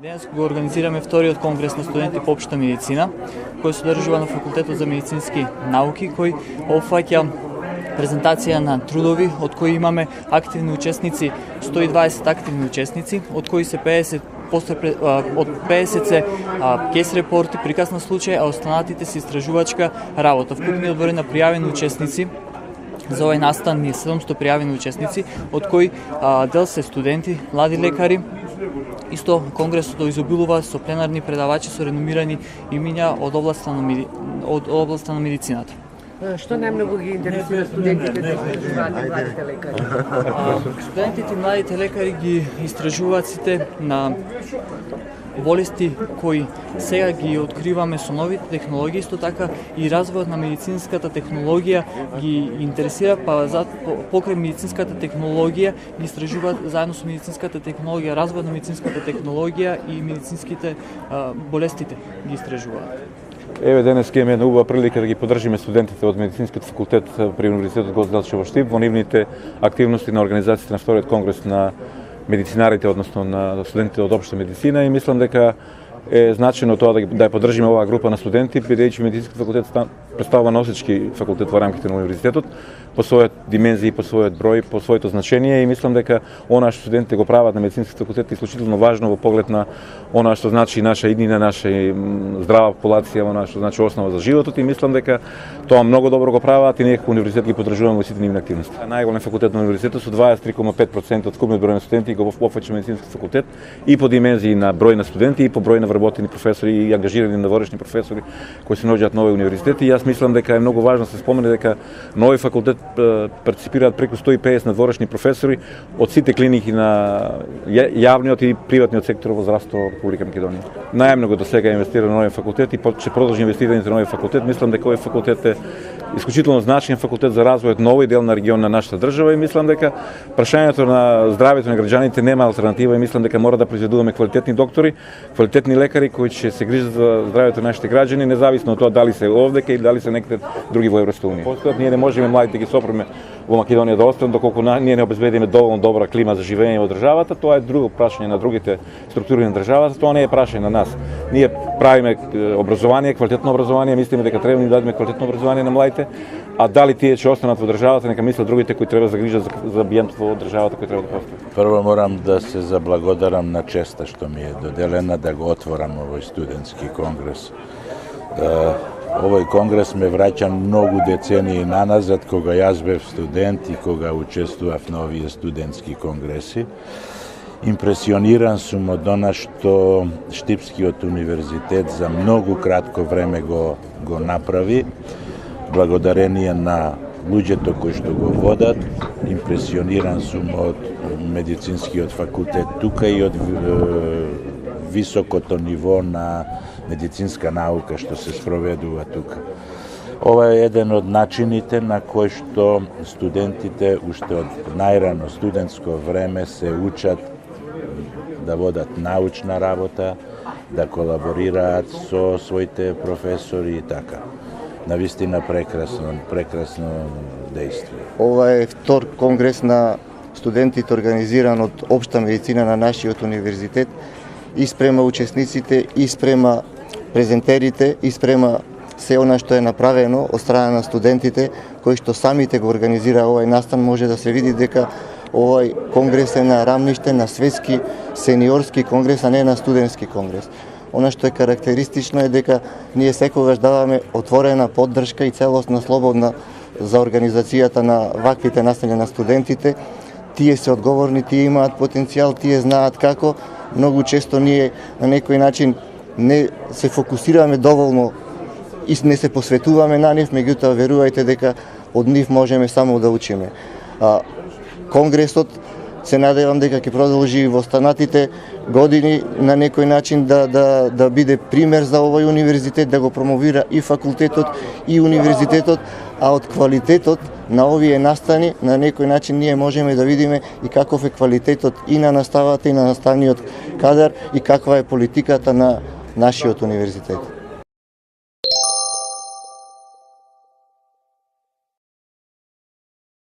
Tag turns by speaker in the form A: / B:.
A: Денес го организираме вториот конгрес на студенти по општа медицина, кој се одржува на Факултетот за медицински науки, кој опфаќа презентација на трудови, од кои имаме активни учесници, 120 активни учесници, од кои се 50 од 50 се кейс репорти, приказ на случај, а останатите се истражувачка работа. Вкупниот број на пријавени учесници за овој настан е 700 пријавени учесници, од кои дел се студенти, млади лекари. Исто конгресот изобилува со пленарни предавачи со реномирани имиња од областа на медицината.
B: Што најмногу ги интересира студентите да истражуваат и младите лекари?
A: Студентите и младите лекари ги истражуваат сите на болести кои сега ги откриваме со новите технологии, исто така и развојот на медицинската технологија ги интересира, па покрај медицинската технологија ги истражуваат заедно со медицинската технологија, развојот на медицинската технологија и медицинските болестите ги истражуваат.
C: Еве денес имаме една убава прилика да ги поддржиме студентите од медицинскиот факултет при Универзитетот Гозде Делчев во Штип во нивните активности на организацијата на вториот конгрес на медицинарите, односно на студентите од општа медицина, и мислам дека е значено тоа да ја поддржиме оваа група на студенти, бидејќи медицинскиот факултет представува носечки факултет во рамките на универзитетот по својот димензија, по својот број, по своето значење, и мислам дека она што студентите го прават на медицинскиот факултет е исклучително важно во поглед на она што значи наша иднина, наша здрава популација, она што значи основа за животот, и мислам дека тоа многу добро го прават и ние како универзитет ги поддржуваме во сите нивни активности. Најголем факултет на универзитетот со 23,5% од вкупниот број на студенти го опфаќа медицинскиот факултет и по димензии на број на студенти и по број на вработени професори и ангажирани надворешни професори кои се наоѓаат на овој универзитет, и јас мислам дека е многу важно да се спомене дека на овој факултет партиципираат преку 150 надворешни професори од сите клиники на јавниот и приватниот сектор во здравството во Република Македонија. Најмногу до сега инвестира на овој факултет и ќе продолжи инвестирањето на овој факултет. Мислам дека овој факултет е исклучително значаен факултет за развојот на овој дел на регион на нашата држава, и мислам дека прашањето на здравјето на граѓаните нема алтернатива, и мислам дека мора да произведуваме квалитетни доктори, квалитетни лекари кои ќе се грижат за здравјето на нашите граѓани, независно од тоа дали се овдека или дали се некаде други во Европската унија. Постојат, ние не можеме младите ги сопреме во Македонија да останат доколку ние не обезбедиме доволно добра клима за живење во државата. Тоа е друго прашање на другите структури на државата, тоа не е прашање на нас. Ние правиме образование, квалитетно образование, мислиме дека треба да дадеме квалитетно образование на младите, а дали тие ќе останат во државата, нека мислат другите кои треба да загрижат за амбиентот во државата кој треба да постои.
D: Прво морам да се заблагодарам на честа што ми е доделена да го отворам овој студентски конгрес. Овој конгрес ме враќа многу децении наназад, кога јас бев студент и кога учествував на овие студентски конгреси. Импресиониран сум од она што Штипскиот универзитет за многу кратко време го направи, благодарение на луѓето кои што го водат. Импресиониран сум од медицинскиот факултет тука и од високото ниво на медицинска наука што се спроведува тука. Ова е еден од начините на кој што студентите уште од најрано студентско време се учат да водат научна работа, да колаборираат со своите професори и така. Навистина прекрасно дејство.
E: Ова е втор конгрес на студентите организиран од општа медицина на нашиот универзитет, и спрема учесниците, и спрема презентерите, и спрема се она што е направено од страна на студентите кои што самите го организира овој настан. Може да се види дека овој конгрес е на рамниште на светски сениорски конгрес, а не на студентски конгрес. Она што е карактеристично е дека ние секогаш даваме отворена поддршка и целосна слободна за организацијата на ваквите настани на студентите. Тие се одговорни, тие имаат потенцијал, тие знаат како. Многу често ние на некој начин не се фокусираме доволно и не се посветуваме на нив, меѓутоа верувајте дека од нив можеме само да учиме. Конгресот се надевам дека ќе продолжи во останатите години на некој начин да биде пример за овој универзитет, да го промовира и факултетот и универзитетот, а од квалитетот на овие настани на некој начин ние можеме да видиме и каков е квалитетот и на наставата и на наставниот кадар и каква е политиката на нашиот универзитет.